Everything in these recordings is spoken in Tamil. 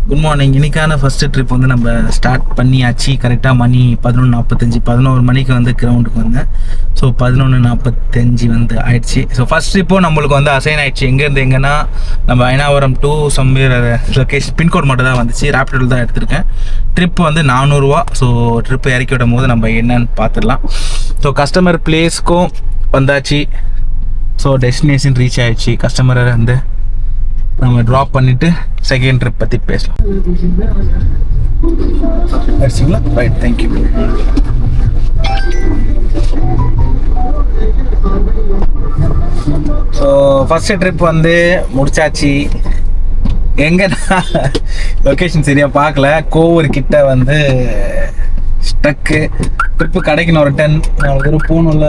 Good morning. இன்னைக்கான ஃபஸ்ட்டு ட்ரிப் வந்து நம்ம ஸ்டார்ட் பண்ணியாச்சு. கரெக்டாக மணி 11:45, 11 மணிக்கு வந்து கிரவுண்டுக்கு வந்தேன். ஸோ 11:45 வந்து ஆயிடுச்சு. ஸோ ஃபஸ்ட் ட்ரிப்பும் நம்மளுக்கு வந்து அசைன் ஆயிடுச்சு. எங்கேருந்து எங்கன்னா நம்ம Ayanavaram to somewhere location pincode மட்டும் தான் வந்துச்சு. ரேப்பிடோவில் தான் எடுத்திருக்கேன். ட்ரிப் வந்து 400 ரூபா. ஸோ ட்ரிப்பு இறக்கி விடும் போது நம்ம என்னன்னு பார்த்துடலாம். ஸோ கஸ்டமர் பிளேஸ்க்கும் வந்தாச்சு. ஸோ டெஸ்டினேஷன் ரீச் ஆயிடுச்சு. கஸ்டமரை வந்து நம்ம ட்ராப் பண்ணிவிட்டு செகண்ட் ட்ரிப் பற்றி பேசலாம். அடிச்சிங்களா? Right, thank you. So first trip வந்து முடிச்சாச்சு. எங்கன்னா லொக்கேஷன் சரியாக பார்க்கல. கோவூர் கிட்ட வந்து ஸ்ட்ரக்கு. ட்ரிப்பு கிடைக்கணும். ஒரு 10 ஒரு பூணுள்ள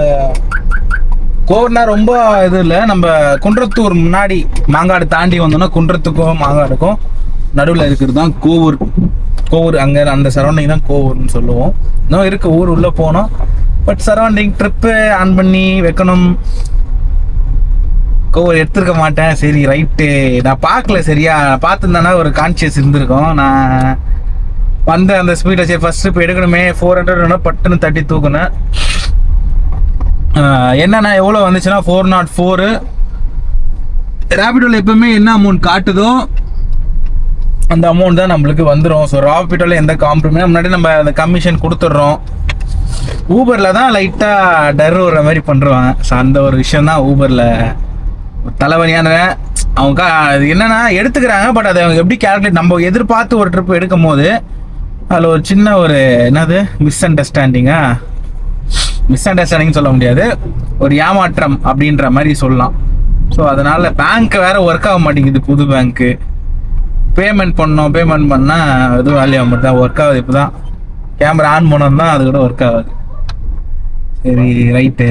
கோவூர்னா ரொம்ப இது இல்லை. நம்ம குன்றத்தூர் முன்னாடி மாங்காடு தாண்டி வந்தோம்னா குன்றத்துக்கும் மாங்காடுக்கும் நடுவில் இருக்கிறது தான் கோவூர். கோவூர் அங்கே அந்த சரௌண்டிங் தான் கோவூர்னு சொல்லுவோம். இன்னும் இருக்குது ஊர் உள்ளே போனோம். பட் சரௌண்டிங் ட்ரிப்பு ஆன் பண்ணி வைக்கணும். கோவூர் எடுத்துருக்க மாட்டேன். சரி ரைட்டு, நான் பார்க்கல சரியா. பார்த்துருந்தேன்னா ஒரு கான்சியஸ் இருந்திருக்கும். நான் வந்து அந்த ஸ்பீடில் சரி ஃபஸ்ட் ட்ரிப் எடுக்கணுமே 400 பட்டுன்னு தட்டி தூக்குனேன். என்னன்னா எவ்வளோ வந்துச்சுன்னா 404. ரேபிடோவில் எப்பவுமே என்ன அமௌண்ட் காட்டுதோ அந்த அமௌண்ட் தான் நம்மளுக்கு வந்துடும். ஸோ ரேபிடோவில் எந்த காம்ப்ரமைஸ் முன்னாடி நம்ம அந்த கமிஷன் கொடுத்துட்றோம். ஊபரில் தான் லைட்டாக டர் வர மாதிரி பண்ணுறாங்க. ஸோ அந்த ஒரு விஷயம் தான் ஊபரில் தலைவலியான. அவங்க என்னென்னா எடுத்துக்கிறாங்க. பட் அதை அவங்க எப்படி கேல்குலேட் நம்ம எதிர்பார்த்து ஒரு ட்ரிப் எடுக்கும் போது அதில் ஒரு சின்ன ஒரு என்னது மிஸ் அண்டர்ஸ்டாண்டிங் சொல்ல முடியாது, ஒரு ஏமாற்றம் அப்படின்ற மாதிரி சொல்லலாம். ஸோ அதனால் பேங்க் வேறு ஒர்க் ஆக மாட்டேங்குது. புது பேங்க்கு பேமெண்ட் பண்ணால் எதுவும் வேலையாக மட்டும் தான் ஒர்க் ஆகுது. இப்போ தான் கேமரா ஆன் பண்ணோம் தான் அது கூட ஒர்க் ஆகுது. சரி ரைட்டு.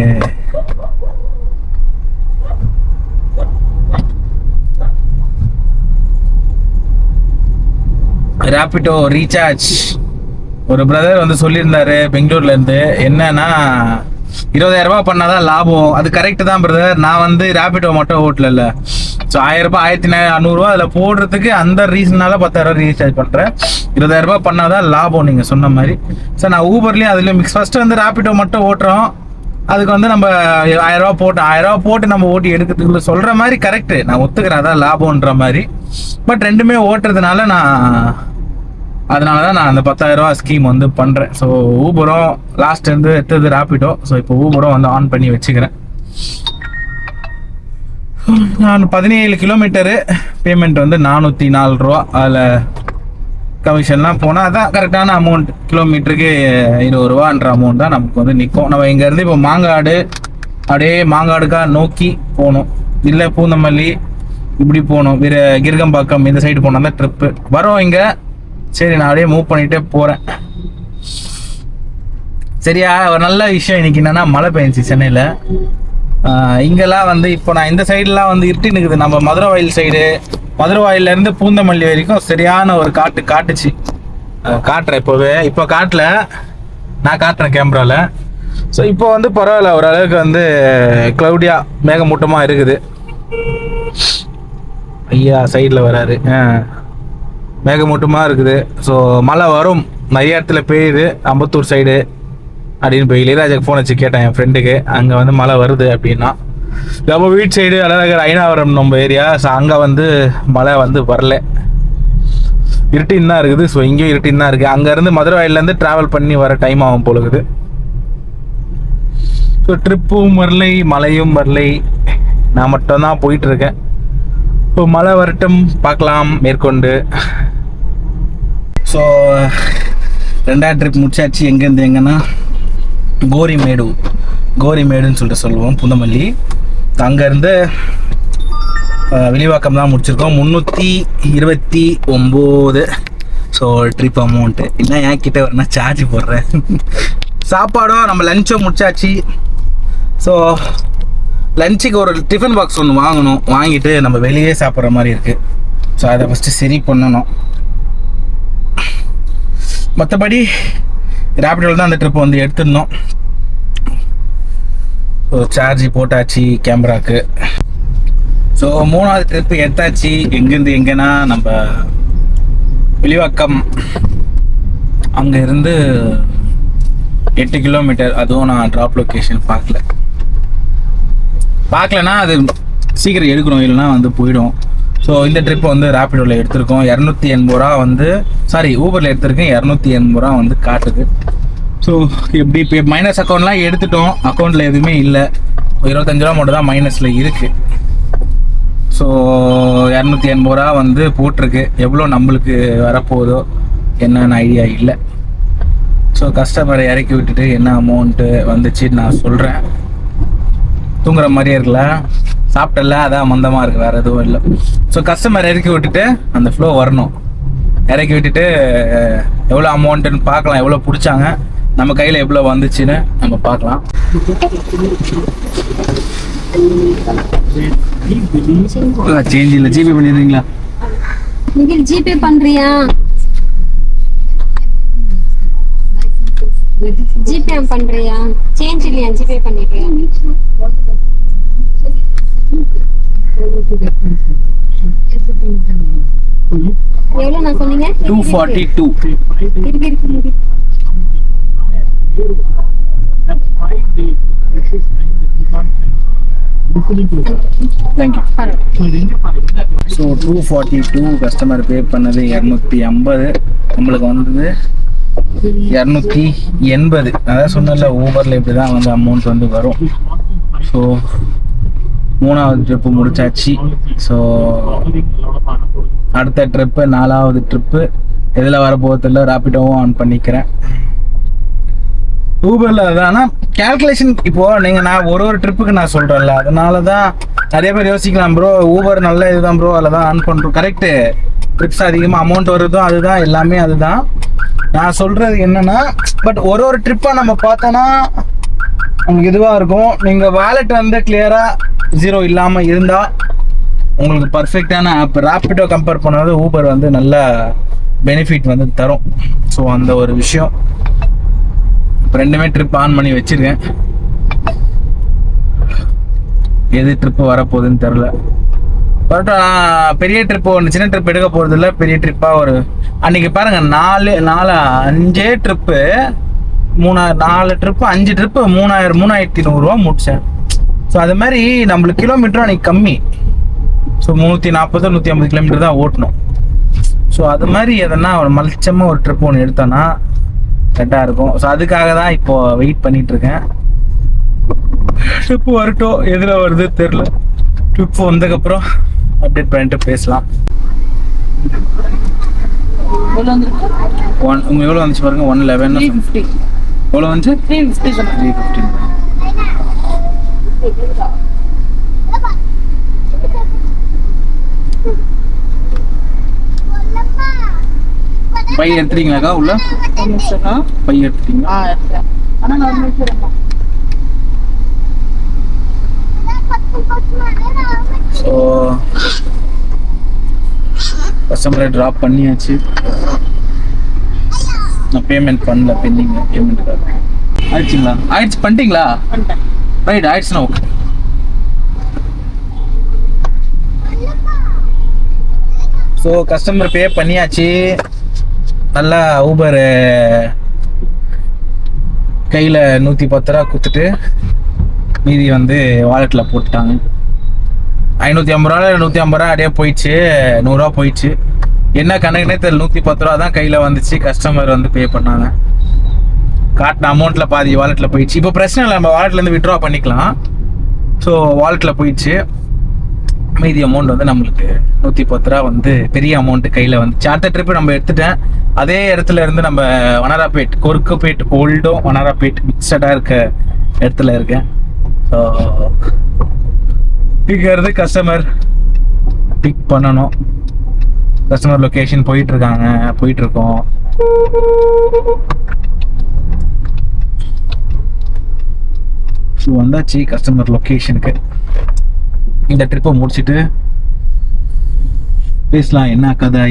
ரேபிடோ ரீசார்ஜ் ஒரு பிரதர் வந்து சொல்லியிருந்தாரு பெங்களூர்லேருந்து. என்னன்னா 20,000 ரூபா பண்ணாதான் லாபம். அது கரெக்டு தான் பிரதர். நான் வந்து ரேபிடோ மட்டும் ஓட்டல. ஸோ 1000 ரூபாய் 1400 அதில் போடுறதுக்கு அந்த ரீசனால 10,000 ரீசார்ஜ் பண்ணுறேன். 20,000 ரூபாய் பண்ணாதான் லாபம் நீங்கள் சொன்ன மாதிரி. சார் நான் ஊபர்லேயும் அதில் மிக்ஸ் ஃபஸ்ட்டு வந்து ரேபிடோ மட்டும் ஓட்டுறோம். அதுக்கு வந்து நம்ம 1000 ரூபா போட்டு நம்ம ஓட்டி எடுக்கிறதுக்குள்ள சொல்கிற மாதிரி கரெக்டு. நான் ஒத்துக்கிறேன், அதான் லாபம்ன்ற மாதிரி. பட் ரெண்டுமே ஓட்டுறதுனால அதனால தான் நான் அந்த 10,000 ரூபா ஸ்கீம் வந்து பண்ணுறேன். ஸோ ஊபரும் லாஸ்ட் வந்து எடுத்தது ரேபிடோ. ஸோ இப்போ ஊபரும் வந்து ஆன் பண்ணி வச்சுக்கிறேன். நான் 17 கிலோமீட்டரு பேமெண்ட் வந்து 404 ரூபா. அதில் கமிஷன்லாம் போனால் அதான் கரெக்டான அமௌண்ட். கிலோமீட்டருக்கு 20 ரூபான்ற அமௌண்ட் தான் நமக்கு வந்து நிற்கும். நம்ம இங்கேருந்து இப்போ மாங்காடு அப்படியே மாங்காடுக்காக நோக்கி போகணும். இல்லை பூந்தமல்லி இப்படி போகணும். வேறு கிருகம்பாக்கம் இந்த சைடு போனால் தான் ட்ரிப்பு வரும் இங்கே. சரி நான் அப்படியே மூவ் பண்ணிகிட்டே போகிறேன். சரியா, ஒரு நல்ல விஷயம் இன்னைக்கு என்னென்னா மழை பெஞ்சிச்சு சென்னையில். இங்கெல்லாம் வந்து இப்போ நான் இந்த சைடெலாம் வந்து இருட்டின்னு இருக்குது. நம்ம மதுரை வாயில் சைடு, மதுரை வாயிலேருந்து பூந்தமல்லி வரைக்கும் சரியான ஒரு காட்டுச்சு. காட்டுறேன் இப்போ காட்டல, நான் காட்டுறேன் கேமராவில். ஸோ இப்போ வந்து பரவாயில்ல, ஓரளவுக்கு வந்து க்ளவுடியாக மேகமூட்டமாக இருக்குது. ஐயா சைடில் வராரு. மேகமூட்டமாக இருக்குது. ஸோ மழை வரும், நிறைய இடத்துல பெய்யுது. அம்பத்தூர் சைடு அப்படின்னு போய் இளையராஜாக்கு ஃபோன் வச்சு கேட்டேன் என் ஃப்ரெண்டுக்கு. அங்கே வந்து மழை வருது அப்படின்னா. நம்ம வீட்டு சைடு அழகர் ஐனாவரம் நம்ம ஏரியா. ஸோ அங்கே வந்து மழை வந்து வரல, இருட்டின்னு தான் இருக்குது. ஸோ இங்கேயும் இருட்டின்னு தான் இருக்குது. அங்கேருந்து மதுரை வாயிலேருந்து ட்ராவல் பண்ணி வர டைம் ஆகும் போலுக்குது. ஸோ ட்ரிப்பும் வரலை, மழையும் வரலை, நான் மட்டும்தான் போயிட்டுருக்கேன். இப்போ மழை வரட்டும், பார்க்கலாம் மேற்கொண்டு. ஸோ 2வது ட்ரிப் முடிச்சாச்சு. எங்கேருந்து எங்கன்னா கோரிமேடுன்னு சொல்லிட்டு சொல்லுவோம் பூந்தமல்லி. அங்கேருந்து விலிவாக்கம் தான் முடிச்சிருக்கோம். 329. ஸோ ட்ரிப் அமௌண்ட்டு இல்லை என் கிட்டே வரணும், சார்ஜ் போடுறேன். சாப்பாடும் நம்ம லஞ்சும் முடிச்சாச்சு. ஸோ லஞ்சுக்கு ஒரு டிஃபன் பாக்ஸ் ஒன்று வாங்கிட்டு நம்ம வெளியே சாப்பிட்ற மாதிரி இருக்குது. ஸோ அதை ஃபஸ்ட்டு சரி பண்ணணும். மற்றபடி ரேபிடோவில் தான் அந்த ட்ரிப்பை வந்து எடுத்துருந்தோம். ஸோ சார்ஜ் போட்டாச்சு கேமராக்கு. ஸோ 3வது ட்ரிப்பு எடுத்தாச்சு. எங்கேருந்து எங்கன்னா நம்ம விலிவாக்கம் அங்கே இருந்து 8 கிலோமீட்டர். அதுவும் நான் ட்ராப் லொக்கேஷன் பார்க்கலன்னா அது சீக்கிரம் எடுக்கணும், இல்லைன்னா வந்து போயிடும். ஸோ இந்த ட்ரிப் வந்து ரேப்பிடோவில் எடுத்திருக்கோம். 280 ரூபா வந்து ஊபரில் எடுத்திருக்கேன். 280 ரூபா வந்து காட்டுது. ஸோ எப்படி இப்போ மைனஸ் அக்கௌண்ட்லாம் எடுத்துட்டோம், அக்கௌண்ட்டில் எதுவுமே இல்லை. 25 ரூபா மட்டும் தான் மைனஸில் இருக்குது. ஸோ 280 ரூபா வந்து போட்டிருக்கு. எவ்வளோ நம்மளுக்கு வரப்போகுதோ என்னென்ன ஐடியா இல்லை. ஸோ கஸ்டமரை இறக்கி விட்டுட்டு என்ன அமௌண்ட்டு வந்துச்சுன்னு நான் சொல்கிறேன். தூங்குற மாதிரியே இருக்குல்ல, சாப்பிட்டல, அதான் மந்தமாக இருக்குது, வேறு எதுவும் இல்லை. ஸோ கஸ்டமர் இறக்கி விட்டுட்டு அந்த ஃப்ளோ வரணும். இறக்கி விட்டுட்டு எவ்வளோ அமௌண்ட்டுன்னு பார்க்கலாம், எவ்வளோ பிடிச்சாங்க, நம்ம கையில் எவ்வளோ வந்துச்சுன்னு நம்ம பார்க்கலாம். சேஞ்ச் இல்லை, ஜிபே பண்ணிடுறீங்களா? ஜிபே பண்றியா? ஜிபே பண்றியா? சேஞ்ச் இல்லையா? ஜிபே பண்ணிடுறியா? எவ்வளவு நான் சொன்னீங்க? 242. இருக்கு. தேங்க்யூ. ஸோ 242 கஸ்டமர் பே பண்ணது 250. நம்மளுக்கு வந்தது 280. அதான் சொன்னல, ஊபரில் இப்படி தான் வந்து அமௌண்ட் வந்து வரும். ஸோ 3வது ட்ரிப்பு முடிச்சாச்சு. ஸோ அடுத்த ட்ரிப்பு 4வது ட்ரிப்பு எதில் வரப்போகிறதில்ல, ரேப்பிடோவும் ஆன் பண்ணிக்கிறேன். ஊபரில் அதுதான். ஆனால் கேல்குலேஷன் இப்போது நான் ஒரு ட்ரிப்புக்கு நான் சொல்கிறேன்ல, அதனால தான் நிறைய பேர் யோசிக்கலாம், ப்ரோ ஊபர் நல்ல இதுதான் ப்ரோ, அதில் தான் ஆன் பண்ணுறோம். கரெக்டு, ட்ரிப்ஸ் அதிகமாக அமௌண்ட் வருதும் அதுதான், எல்லாமே அதுதான். நான் சொல்கிறது என்னென்னா, பட் ஒரு ட்ரிப்பாக நம்ம பார்த்தோன்னா உங்களுக்கு இதுவாக இருக்கும். நீங்கள் வாலெட் வந்து கிளியராக 0 இல்லாமல் இருந்தால் உங்களுக்கு பர்ஃபெக்டான ஆப். ரேப்பிடோ கம்பேர் பண்ணாத ஊபர் வந்து நல்ல பெனிஃபிட் வந்து தரும். ஸோ அந்த ஒரு விஷயம். இப்போ 2மே ட்ரிப் ஆன் பண்ணி வச்சிருக்கேன். எது ட்ரிப்பு வரப்போகுதுன்னு தெரில. பட் பெரிய ட்ரிப்பு ஒன்று, சின்ன ட்ரிப் எடுக்க போகிறது இல்லை. பெரிய ட்ரிப்பாக ஒரு அன்றைக்கி பாருங்கள், 5 ட்ரிப்பு 4 ட்ரிப்பு 5 ட்ரிப்பு 3100 ரூபா முடித்தேன். ஸோ அது மாதிரி நம்மளுக்கு கிலோமீட்டரும் அன்றைக்கி கம்மி. ஸோ 340 150 கிலோமீட்டர் தான் ஓட்டணும். ஸோ அது மாதிரி எதனா ஒரு மலிச்சமாக ஒரு ட்ரிப் ஒன்று எடுத்தோன்னா கரெக்டாக இருக்கும். ஸோ அதுக்காக தான் இப்போது வெயிட் பண்ணிகிட்ருக்கேன். ட்ரிப்பு வரட்டும், எதில் வருது தெரில. ட்ரிப் வந்ததுக்கப்புறம் அப்டேட் பண்ணிட்டு பேசலாம். உங்களுக்கு எவ்வளோ வந்துச்சு பாருங்க? 111. எவ்வளோ வந்துச்சு? 350. பை எடுத்துட்டீங்களாக்கா? உள்ள பை எடுத்துட்டீங்களா? ஸோ கஸ்டமரை ட்ராப் பண்ணியாச்சு. நான் பேமெண்ட் பண்ணல, பெண்டிங் பேமெண்ட்டுக்காக. ஆயிடுச்சுங்களா? ஆயிடுச்சு, பண்ணிட்டீங்களா? ரைட், ஆயிடுச்சுண்ணா. ஓகே. ஸோ கஸ்டமர் பே பண்ணியாச்சு. நல்லா ஊபர் கையில் 110 ரூபா கொடுத்துட்டு மீதி வந்து வாலெட்டில் போட்டுட்டாங்க. 550 ரூபா 150 ரூபா அப்படியே போயிடுச்சு. 100 ரூபா போயிடுச்சு. என்ன கணக்குனே தெரியல. 110 ரூபா தான் கையில் வந்துச்சு. கஸ்டமர் வந்து பே பண்ணாங்க. காட்டின அமௌண்ட்டில் பாதி வாலெட்டில் போயிடுச்சு. இப்போ பிரச்சனை இல்லை, நம்ம வாலெட்லேருந்து விட்ரா பண்ணிக்கலாம். ஸோ வாலெட்டில் போயிடுச்சு. மீதி அமௌண்ட் வந்து நம்மளுக்கு 110 ரூபா வந்து பெரிய அமௌண்ட்டு கையில் வந்துச்சு. அடுத்த ட்ரிப்பு நம்ம எடுத்துட்டேன். அதே இடத்துல இருந்து நம்ம வனராப்பேட், கொருக்குப்பேட் ஓல்டும் வனராப்பேட் மிக்சடாக இருக்க இடத்துல இருக்கேன். ஸோ இங்கே இருந்து கஸ்டமர் பிக் பண்ணணும். கஸ்டமர் லொக்கேஷன் போயிட்டுருக்கோம். ஸோ வந்தாச்சு கஸ்டமர் லொக்கேஷனுக்கு. இந்த ட்ரிப்பை முடிச்சுட்டு பேசலாம். என்ன கதை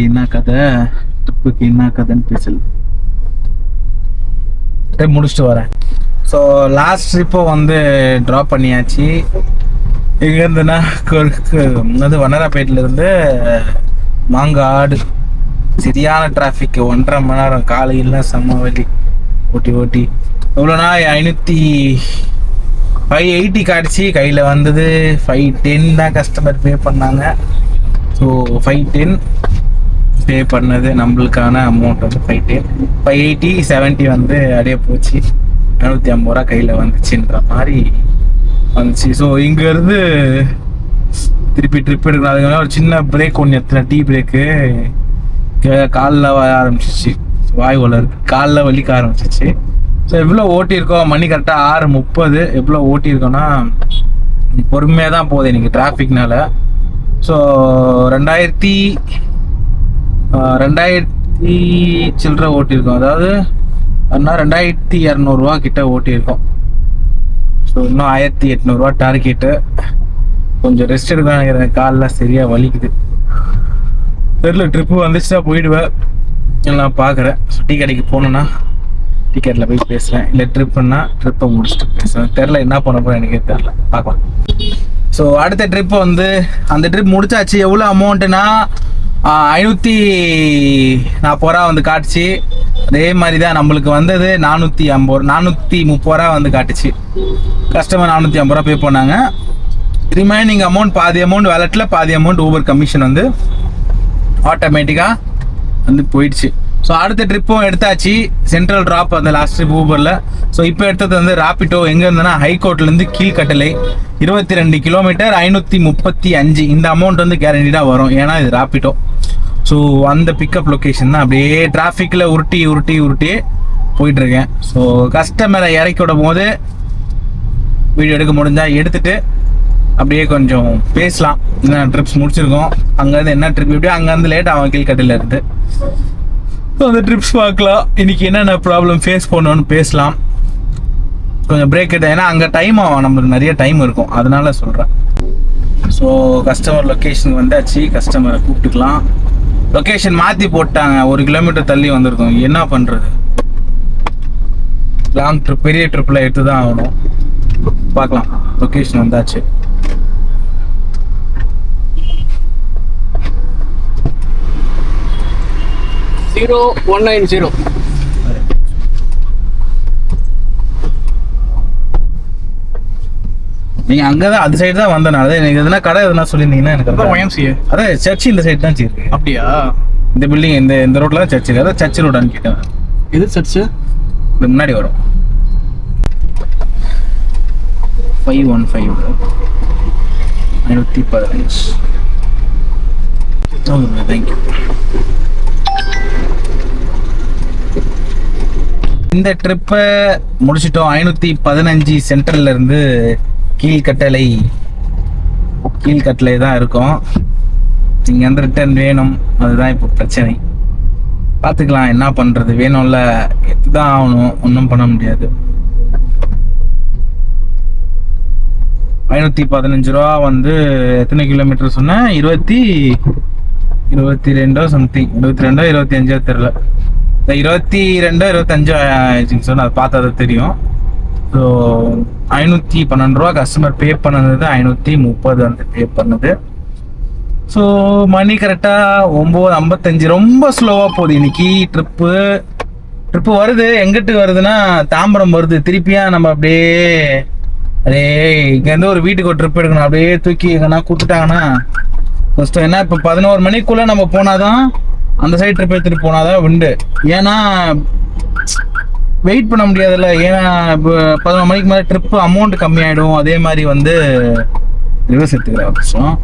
ட்ரிப்புக்கு என்ன கதைன்னு பேசலாம். ட்ரிப் முடிச்சுட்டு வரேன். ஸோ லாஸ்ட் ட்ரிப்பை வந்து ட்ராப் பண்ணியாச்சு. இங்கேருந்துன்னா அது வனராப்பேட்டிலேருந்து மாங்காடு சரியான டிராஃபிக், 1.5 மணி நேரம் காலையில் செம்ம வலி ஓட்டி எவ்வளோனா 580 காட்டுச்சு, கையில் வந்தது 510 தான் கஸ்டமர் பே பண்ணாங்க. ஸோ 510 பே பண்ணது நம்மளுக்கான அமௌண்ட் வந்து 510, 580 70 வந்து அப்படியே போச்சு. 550 ரூபா கையில் வந்துச்சுன்ற மாதிரி வந்துச்சு. ஸோ இங்கேருந்து திருப்பி ட்ரிப் எடுக்கணும். அதுக்கு ஒரு சின்ன பிரேக் ஒன்று எடுத்துனேன், டீ பிரேக்கு. காலில் வர ஆரம்பிச்சிச்சு, வாய் வளருக்கு காலில் வலிக்க ஆரம்பிச்சிச்சு. ஸோ எவ்வளோ ஓட்டியிருக்கோம், மணி கரெக்டாக 6:30. எவ்வளோ ஓட்டியிருக்கோன்னா பொறுமையாக தான் போகுது எனக்கு டிராஃபிக்னால. ஸோ 2000 சில்லற ஓட்டியிருக்கோம், அதாவது 2200 ரூபா கிட்ட ஓட்டியிருக்கோம். ஸோ இன்னும் 1800 ரூபா டார்கெட்டு. கொஞ்சம் ரெஸ்ட் எடுக்கணும் நினைக்கிறேன், காலில் சரியாக வலிக்குது. தெரியல, ட்ரிப்பு வந்துச்சுன்னா போயிடுவேன், எல்லாம் பார்க்குறேன். ஸோ டீ கடைக்கு போகணுன்னா டீ கடையில் போய் பேசுகிறேன், இல்லை ட்ரிப்புன்னா ட்ரிப்பை முடிச்சுட்டு பேசுகிறேன். தெரில என்ன பண்ண போகிறேன் எனக்கே தெரில, பார்க்கலாம். ஸோ அடுத்த ட்ரிப்பு வந்து அந்த ட்ரிப் முடிச்சாச்சு. எவ்வளோ அமௌண்ட்டுனா 540 ரூபா வந்து காட்டுச்சு. அதே மாதிரி தான் நம்மளுக்கு வந்தது 430 ரூபா வந்து காட்டுச்சு. கஸ்டமர் 450 ரூபா பே பண்ணாங்க. ரிமைனிங் அமௌண்ட் பாதி அமௌண்ட் வேலெட்டில், பாதி அமௌண்ட் ஊபர் கமிஷன் வந்து ஆட்டோமேட்டிக்காக வந்து போயிடுச்சு. ஸோ அடுத்த ட்ரிப்பும் எடுத்தாச்சு, சென்ட்ரல் ட்ராப் அந்த லாஸ்ட் ட்ரிப் ஊபரில். ஸோ இப்போ எடுத்தது வந்து ராபிட்டோ. எங்கே இருந்ததுன்னா ஹைகோர்ட்லேருந்து கீழ்கட்டளை 22 கிலோமீட்டர் 535. இந்த அமௌண்ட் வந்து கேரண்டிடாக வரும், ஏன்னா இது ராபிட்டோ. ஸோ அந்த பிக்கப் லொக்கேஷன் தான். அப்படியே டிராஃபிக்கில் உருட்டி போயிட்டுருக்கேன். ஸோ கஸ்டமரை இறக்கி விடும் போது வீடியோ எடுக்க முடிஞ்சால் எடுத்துகிட்டு அப்படியே கொஞ்சம் பேசலாம். என்ன ட்ரிப்ஸ் முடிச்சிருக்கோம், அங்கேருந்து என்ன ட்ரிப், எப்படியும் அங்கேருந்து லேட் ஆகும் கீழ்கட்டையில் இருந்து. ஸோ அந்த ட்ரிப்ஸ் பார்க்கலாம், இன்னைக்கு என்னென்ன ப்ராப்ளம் ஃபேஸ் பண்ணணும்னு பேசலாம். கொஞ்சம் பிரேக் எடுத்தேன், ஏன்னா அங்கே டைம் ஆகும், நம்மளுக்கு நிறைய டைம் இருக்கும், அதனால சொல்கிறேன். ஸோ கஸ்டமர் லொக்கேஷன் வந்தாச்சு, கஸ்டமரை கூப்பிட்டுக்கலாம். லொக்கேஷன் மாற்றி போட்டாங்க, 1 கிலோமீட்டர் தள்ளி வந்திருக்கோம், என்ன பண்ணுறது. லாங் ட்ரிப், பெரிய ட்ரிப்பில் எடுத்து தான் ஆகணும். பார்க்கலாம், லொக்கேஷன் வந்தாச்சு. Zero 190. நீங்க அங்கதான் அது சைடு தான் வந்தனால எனக்கு எதுனா கடை எதுனா சொல்லியிருந்தீங்கன்னா எனக்கு YMCA. அதான் சர்ச் இந்த சைடு தான் இருக்கு. அப்படியா? இந்த பில்டிங் இந்த ரோட்ல தான் சர்ச் இருக்கு. அதான் சர்ச் ரோடான்னு கேட்டேன். இது சர்ச் இது முன்னாடி வரும் 515 515. தேங்க்யூ. இந்த ட்ரிப்பை முடிச்சிட்டோம். 515 சென்ட்ரல்ல இருந்து கீழ்கட்டளை தான் இருக்கும். இங்க வந்து ரிட்டர்ன் வேணும், அதுதான் இப்போ பிரச்சனை. பார்த்துக்கலாம் என்ன பண்றது, வேணும்ல, எடுத்துதான் ஆகணும், ஒன்றும் பண்ண முடியாது. 515 ரூபா வந்து எத்தனை கிலோமீட்டர் சொன்னேன், 22 சம்திங், 22 25 தெரியல, 22 25 ஆயிடுச்சுங்க சார், அது பார்த்தா தான் தெரியும். ஸோ 512 ரூபா கஸ்டமர் பே பண்ணது, 530 வந்து பே பண்ணது. ஸோ மணி கரெக்டாக 9:55. ரொம்ப ஸ்லோவாக போகுது இன்னைக்கு ட்ரிப்பு வருது. எங்கிட்டு வருதுன்னா தாம்பரம் வருது. திருப்பியா நம்ம அப்படியே இங்கேருந்து ஒரு வீட்டுக்கு ஒரு ட்ரிப் எடுக்கணும், அப்படியே தூக்கி எங்கன்னா கொடுத்துட்டாங்கன்னா கஷ்டம். ஏன்னா இப்போ 11 மணிக்குள்ளே நம்ம போனாதான், அந்த சைடு ட்ரிப் எடுத்துகிட்டு போனாதான் உண்டு. ஏன்னா வெயிட் பண்ண முடியாதுல்ல, ஏன்னா இப்போ 11 மணிக்கு மேலே ட்ரிப்பு அமௌண்ட் கம்மியாயிடும். அதே மாதிரி வந்து ரிவர்ஸ் எடுத்துக்கிற அவசியம்.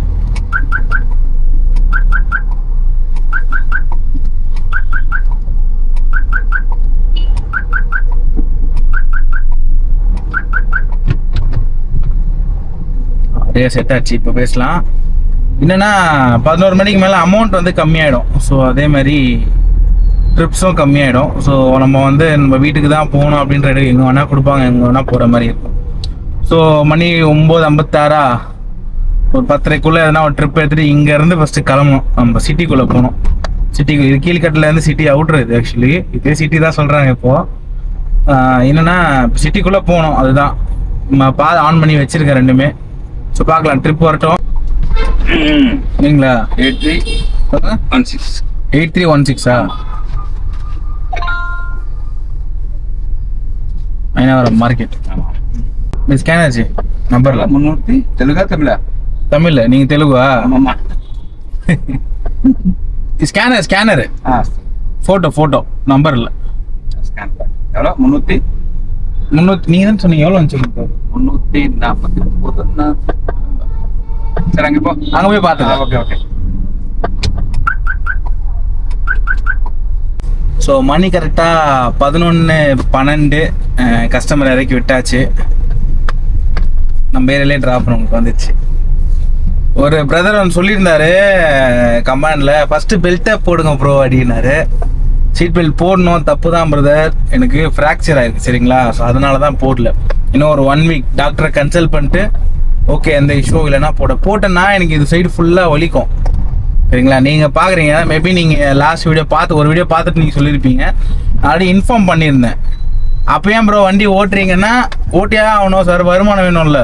அப்படியே செட் ஆச்சு. இப்போ பேசலாம். என்னன்னா 11 மணிக்கு மேலே அமௌண்ட் வந்து கம்மியாயிடும். ஸோ அதே மாதிரி ட்ரிப்ஸும் கம்மியாயிடும். ஸோ நம்ம வந்து நம்ம வீட்டுக்கு தான் போகணும் அப்படின்ற இடம் எங்கே வேணால் கொடுப்பாங்க, எங்கே வேணால் போகிற மாதிரி இருக்கும். ஸோ மணி 9:56. ஒரு 10:30க்குள்ளே எதனா ஒரு ட்ரிப் எடுத்துகிட்டு இங்கேருந்து ஃபஸ்ட்டு கிளம்பணும், நம்ம சிட்டிக்குள்ளே போகணும். சிட்டிக்கு இது கீழ்கட்டிலேருந்து சிட்டி அவுட்ரு. இது ஆக்சுவலி இதே சிட்டி தான் சொல்கிறாங்க இப்போது. என்னென்னா சிட்டிக்குள்ளே போகணும், அதுதான் ஆன் பண்ணி வச்சுருக்கேன் ரெண்டுமே. ஸோ பார்க்கலாம், ட்ரிப் வரட்டும். இல்லைங்களா? 8316 8316 ஐநாவரம் மார்க்கெட். ஸ்கேனர் ஜி நம்பர்ல 300 தெலுங்கா தமிழா? தமிழ்ல. நீங்க தெலுங்கா? ஆமாம்மா. ஸ்கேனர் ஃபோட்டோ நம்பர்ல ஸ்கேன் எவ்வளோ? 300 நீங்க தான் சொன்னீங்க. எவ்வளோ வந்துச்சு? 349. சரி அங்கே போ, அங்க போய் பார்த்துக்கலாம். Okay okay. ஸோ மணி கரெக்டாக 11:12 கஸ்டமர் இறக்கி விட்டாச்சு. நம்ம ஏரியாலே ட்ராப் நமக்கு வந்துச்சு. ஒரு பிரதர் வந்து சொல்லியிருந்தாரு கமாண்டில், ஃபஸ்ட்டு பெல்ட்டை போடுங்க ப்ரோ அப்படின்னாரு. சீட் பெல்ட் போடணும், தப்பு தான் பிரதர், எனக்கு ஃப்ராக்சர் ஆயிருக்கு சரிங்களா. ஸோ அதனால தான் போடல. இன்னும் ஒரு 1 வீக் டாக்டரை கன்சல்ட் பண்ணிட்டு ஓகே எந்த இஷ்யூ இல்லைன்னா போட்டேன்னா எனக்கு இது சைடு ஃபுல்லாக வலிக்கும் சரிங்களா. நீங்கள் பார்க்குறீங்க, மேபி நீங்கள் லாஸ்ட் ஒரு வீடியோ பார்த்துட்டு நீங்கள் சொல்லியிருப்பீங்க. ஆல்ரெடி இன்ஃபார்ம் பண்ணியிருந்தேன். அப்போ ஏன் ப்ரோ வண்டி ஓட்டுறீங்கன்னா, ஓட்டியா ஆகணும் சார், வருமானம் வேணும்ல.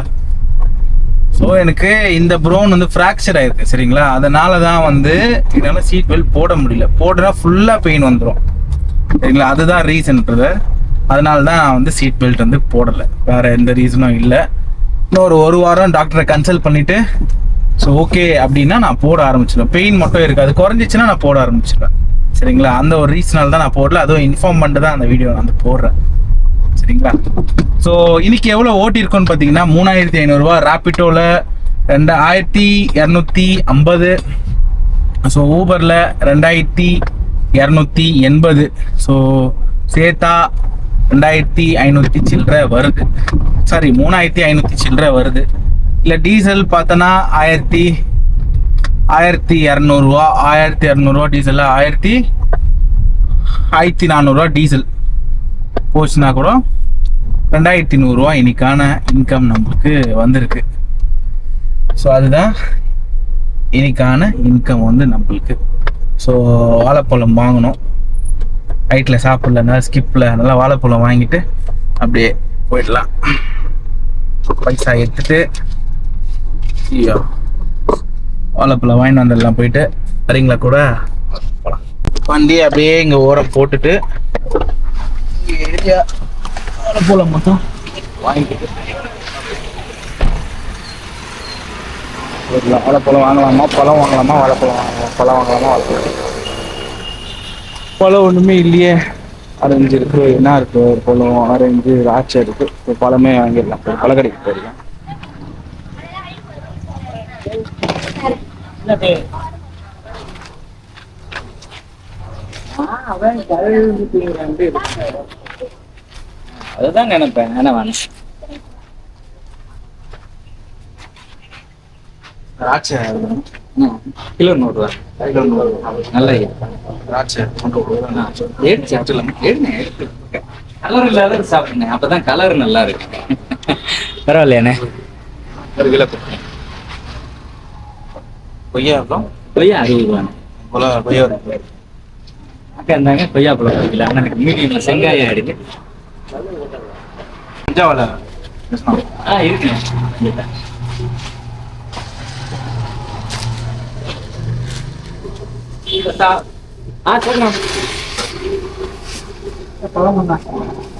ஸோ எனக்கு இந்த ப்ரோன் வந்து ஃப்ராக்சர் ஆயிருக்கு சரிங்களா. அதனால தான் வந்து என்னால் சீட் பெல்ட் போட முடியல. போடுறா ஃபுல்லாக பெயின் வந்துடும் சரிங்களா. அதுதான் ரீசன் பிரதர். அதனால தான் நான் வந்து சீட் பெல்ட் வந்து போடலை, வேறு எந்த ரீசனும் இல்லை. இன்னும் ஒரு வாரம் டாக்டரை கன்சல்ட் பண்ணிவிட்டு ஸோ ஓகே அப்படின்னா நான் போட ஆரம்பிச்சிடுவேன். பெயின் மட்டும் இருக்காது, குறைஞ்சிச்சுன்னா நான் போட ஆரம்பிச்சிடுவேன் சரிங்களா. அந்த ஒரு ரீசனால் தான் நான் போடல. அதுவும் இன்ஃபார்ம் பண்ணிட்டு தான் அந்த வீடியோ நான் வந்து போடுறேன் சரிங்களா. ஸோ இன்னைக்கு எவ்வளோ ஓட்டிருக்கோன்னு பார்த்தீங்கன்னா 3500 ரூபா. ராபிட்டோவில் 2250. ஸோ ஊபரில் 2280. ஸோ சேர்த்தா 2500 சில்லற வருது. சாரி 3500 சில்லற வருது. இல்லை டீசல் பார்த்தோன்னா 1200 ரூபா. 1200 ரூபா டீசல், 1400 ரூபா டீசல் போச்சுன்னா கூட 2100 ரூபா இன்னைக்கான இன்கம் நம்மளுக்கு வந்திருக்கு. ஸோ அதுதான் இன்னைக்கான இன்கம் வந்து நம்மளுக்கு. ஸோ வாழைப்பழம் வாங்கணும், நைட்டில் சாப்பிடல, ஸ்கிப்பில் நல்லா வாழைப்பழம் வாங்கிட்டு அப்படியே போயிடலாம். பைசா எடுத்துட்டு வாழைப்பழம் வாங்கிட்டு வந்துடலாம். போயிட்டு வரீங்களா கூட போகலாம். வண்டியை அப்படியே இங்கே ஓரம் போட்டுட்டு ஏரியா வாழைப்பழம் மட்டும் வாங்கிட்டு வாழைப்பழம் வாங்கலாமா, பழம் வாங்கலாமா, வாழைப்பழம் வாங்கலாம், பழம் வாங்கலாமா, வாழைப்பழம். பழம் ஒன்றுமே இல்லையே. ஆரஞ்சு இருக்கு, என்ன இருக்கு, ஒரு பழம் ஆரஞ்சு திராட்சை இருக்கு. ஒரு பழமே வாங்கிடலாம். ஒரு பழக்கடைக்கு போயிடலாம். அதுதான் நினைப்பேன். என்ன வேணும்? திராட்சை கிலோ 100 ரூபா. கிலோ 100 நல்ல திராட்சை கலர் இல்லாத சாப்பிடுங்க, அப்பதான் கலர் நல்லா இருக்கு. பரவாயில்லையாண்ணே? ஒரு கிலோ கொய்யா பழம். கொய்யா 60 ரூபாண்ணே. கொய்யா அக்கா இருந்தாங்க கொய்யா பழம் வைக்கல. அண்ணனுக்கு மீடியம் செங்காயம் எடுக்கு. பஞ்சாவல இருக்குண்ணே. சரிண்ணா.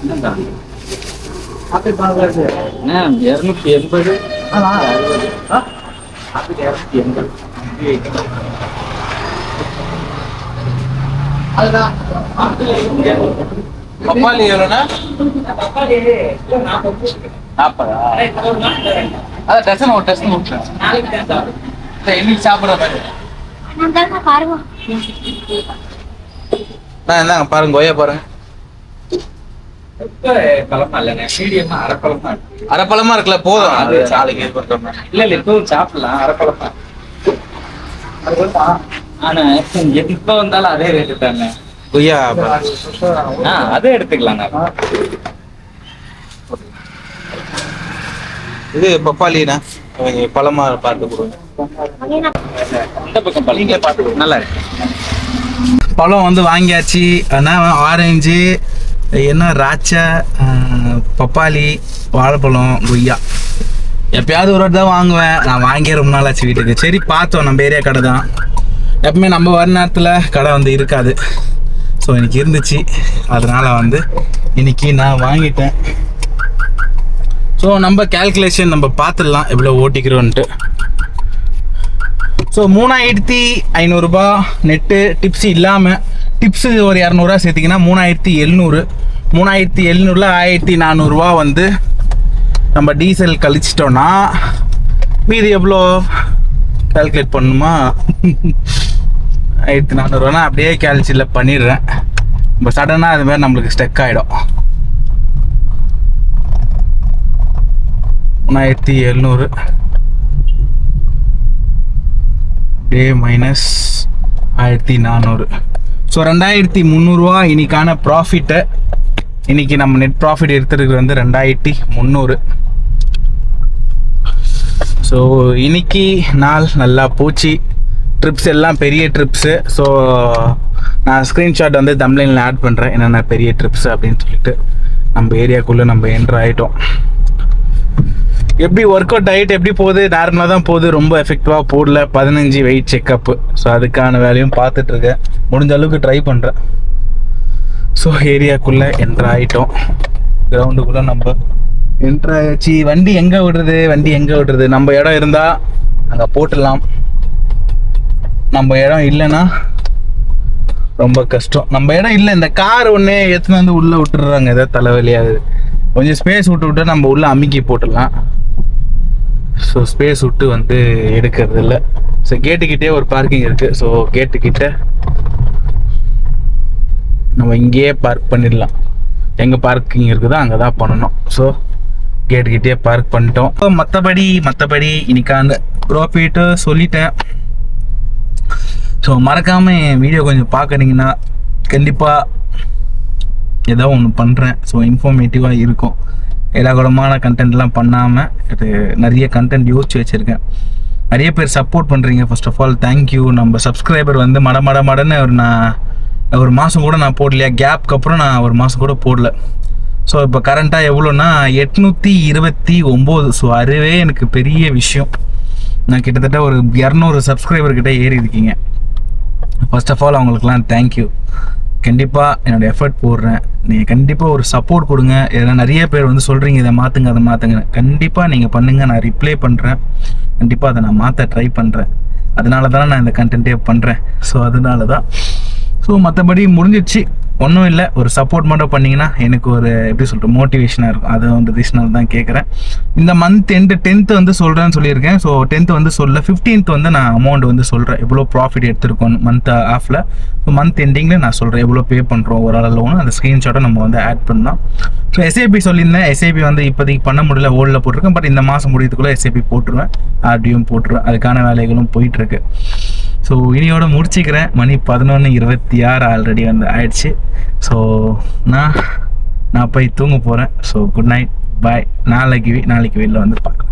என்னண்டா 280. 280. பப்பாளி எவ்வளோண்ணா? 40. அதான் டசன் ஒரு டசன் இன்னைக்கு சாப்பிட்ற மாதிரி. இந்தாங்க பாருங்க, கொய்யா பாருங்க. பழமா இல்லைண்ணே, மீடியமா அரைப்பழம் தான். அரைப்பழமா இருக்குல்ல, போதும். அது நாளைக்கு இது பண்றோம். இல்ல இப்பவும் சாப்பிடலாம். அரைப்பழம் தான். ஆனா எப்ப வந்தாலும் அதே ரேட்டு தானே. கொய்யா அதை எடுத்துக்கலாம். இது பப்பாளினா பழமா பார்த்து கொடுங்க. இந்த பக்கம் பழங்க பார்த்து நல்லா இருக்கு. பழம் வந்து வாங்கியாச்சு. ஆனால் ஆரஞ்சு, என்ன திராட்சை, பப்பாளி, வாழைப்பழம், கொய்யா எப்பயாவது ஒரு வாட்டி தான் வாங்குவேன். நான் வாங்கியே ரொம்ப நாள் ஆச்சு வீட்டுக்கு. சரி பார்த்தோம், நம்ம ஏரியா கடை தான். எப்பவுமே நம்ம வர நேரத்தில் கடை வந்து இருக்காது. ஸோ இன்னைக்கு இருந்துச்சு, அதனால் வந்து இன்னைக்கு நான் வாங்கிட்டேன். ஸோ நம்ம கேல்குலேஷன் நம்ம பார்த்துடலாம் எவ்வளோ ஓட்டிக்கிறோன்ட்டு. ஸோ 3500 நெட்டு டிப்ஸ் இல்லாமல், டிப்ஸு ஒரு 200 சேர்த்திங்கன்னா 3700. 3700ல் 1400 வந்து நம்ம டீசல் கழிச்சிட்டோன்னா மீதி எவ்வளோ கால்குலேட் பண்ணணுமா? 1400 அப்படியே கேல்குலேட் பண்ணிடுறேன். இப்போ சடனாக அது மாதிரி நம்மளுக்கு ஸ்டக் ஆகிடும். 3700 அப்படியே மைனஸ் 1400. ஸோ 2300 இன்னைக்கான ப்ராஃபிட்டை. இன்னைக்கு நம்ம நெட் ப்ராஃபிட் எடுத்துருக்கு வந்து 2300. ஸோ இன்னைக்கு நாள் நல்லா போச்சு. ட்ரிப்ஸ் எல்லாம் பெரிய ட்ரிப்ஸு. ஸோ நான் ஸ்க்ரீன்ஷாட் வந்து தம்ப்லைனில் ஆட் பண்ணுறேன் என்னென்ன பெரிய ட்ரிப்ஸ் அப்படின்னு சொல்லிட்டு. நம்ம ஏரியாக்குள்ளே நம்ம என்ட்ரு ஆகிட்டோம். எப்படி ஒர்க் அவுட் ஆகிட்டு எப்படி போகுது? நார்மலாக தான் போகுது, ரொம்ப எஃபெக்டிவாக போடல. 15 வெயிட் செக்கப்பு. ஸோ அதுக்கான வேலையும் பார்த்துட்ருக்கேன், முடிஞ்ச அளவுக்கு ட்ரை பண்ணுறேன். ஸோ ஏரியாக்குள்ளே என்ட்ரு ஆகிட்டோம். கிரவுண்டுக்குள்ளே நம்ம என்ட்ரு ஆகிடுச்சு. வண்டி எங்கே விடுறது? நம்ம இடம் இருந்தால் அங்கே போட்டுடலாம். நம்ம இடம் இல்லைன்னா ரொம்ப கஷ்டம். நம்ம இடம் இல்லை, இந்த கார் ஒன்று எடுத்துன்னு வந்து உள்ளே விட்டுடுறாங்க. ஏதாவது தலைவலியாகுது. கொஞ்சம் ஸ்பேஸ் விட்டு நம்ம உள்ளே அமுக்கி போட்டுடலாம். ஸோ ஸ்பேஸ் விட்டு வந்து எடுக்கிறது இல்லை. ஸோ கேட்டுக்கிட்டே ஒரு பார்க்கிங் இருக்குது. ஸோ கேட்டுக்கிட்ட நம்ம இங்கேயே பார்க் பண்ணிடலாம். எங்கே பார்க்கிங் இருக்குதோ அங்கே தான் பண்ணணும். ஸோ கேட்டுக்கிட்டே பார்க் பண்ணிட்டோம். ஸோ மற்றபடி இன்னைக்கான ப்ராஃபிட்டு சொல்லிட்டேன். ஸோ மறக்காமல் என் வீடியோ கொஞ்சம் பார்க்குறீங்கன்னா கண்டிப்பாக ஏதோ ஒன்று பண்ணுறேன். ஸோ இன்ஃபார்மேட்டிவாக இருக்கும். ஏடாகூடமான கண்டென்ட்லாம் பண்ணாமல் இது நிறைய கண்டென்ட் யோசிச்சு வச்சுருக்கேன். நிறைய பேர் சப்போர்ட் பண்ணுறீங்க. First of all thank you. நம்ம சப்ஸ்கிரைபர் வந்து மடன்னு ஒரு மாதம் கூட நான் போடலையா, கேப்க்கு அப்புறம் நான் ஒரு மாதம் கூட போடல. ஸோ இப்போ கரண்ட்டாக எவ்வளோன்னா 829. ஸோ அதுவே எனக்கு பெரிய விஷயம். நான் கிட்டத்தட்ட ஒரு 200 சப்ஸ்கிரைபர்கிட்ட ஏறி இருக்கீங்க. ஃபர்ஸ்ட் ஆஃப் ஆல் அவங்களுக்குலாம் தேங்க்யூ. கண்டிப்பாக என்னோடய எஃபர்ட் போடுறேன். நீங்கள் கண்டிப்பாக ஒரு சப்போர்ட் கொடுங்க. ஏன்னா நிறைய பேர் வந்து சொல்கிறீங்க இதை மாற்றுங்க அதை மாற்றுங்க. கண்டிப்பாக நீங்கள் பண்ணுங்கள், நான் ரிப்ளை பண்ணுறேன். கண்டிப்பாக அதை நான் மாற்ற ட்ரை பண்ணுறேன். அதனால தான் நான் இந்த கண்டென்ட்டே பண்ணுறேன். ஸோ அதனால தான். ஸோ மற்றபடி முடிஞ்சிடுச்சு, ஒன்றும் இல்லை. ஒரு சப்போர்ட் மட்டும் பண்ணிங்கன்னா எனக்கு ஒரு எப்படி சொல்கிற மோட்டிவேஷனாக இருக்கும். அது வந்து ரீசனல் தான் கேட்குறேன். இந்த மந்த் 10th வந்து சொல்கிறேன்னு சொல்லியிருக்கேன். ஸோ 10th வந்து சொல்ல 15th வந்து நான் அமௌண்ட் வந்து சொல்கிறேன் எவ்வளோ ப்ராஃபிட் எடுத்துருக்கோம் மந்த் ஆஃபில். ஸோ மந்த் எண்டிங்கில் நான் சொல்கிறேன் எவ்வளோ பே பண்ணுறோம் ஒரு ஆள் லோனு. அந்த ஸ்க்ரீன்ஷாட்டை நம்ம வந்து ஆட் பண்ணலாம். ஸோ எஸ்ஐபி சொல்லியிருந்தேன். எஸ்ஐபி வந்து இப்போதைக்கு பண்ண முடியல, ஓல்டில் போட்டிருக்கேன். பட் இந்த மாதம் முடியறதுக்குள்ளே எஸ்ஐபி போட்டுருவேன், ஆர்டியும் போட்டுருவேன். அதுக்கான வேலைகளும் போயிட்டுருக்கு. ஸோ இனியோட முடிச்சிக்கிறேன். மணி 11:26 ஆல்ரெடி வந்து ஆயிடுச்சு. ஸோ நான் போய் தூங்க போகிறேன். ஸோ குட் நைட், பாய். நாளைக்கு வெளில வந்து பார்க்கலாம்.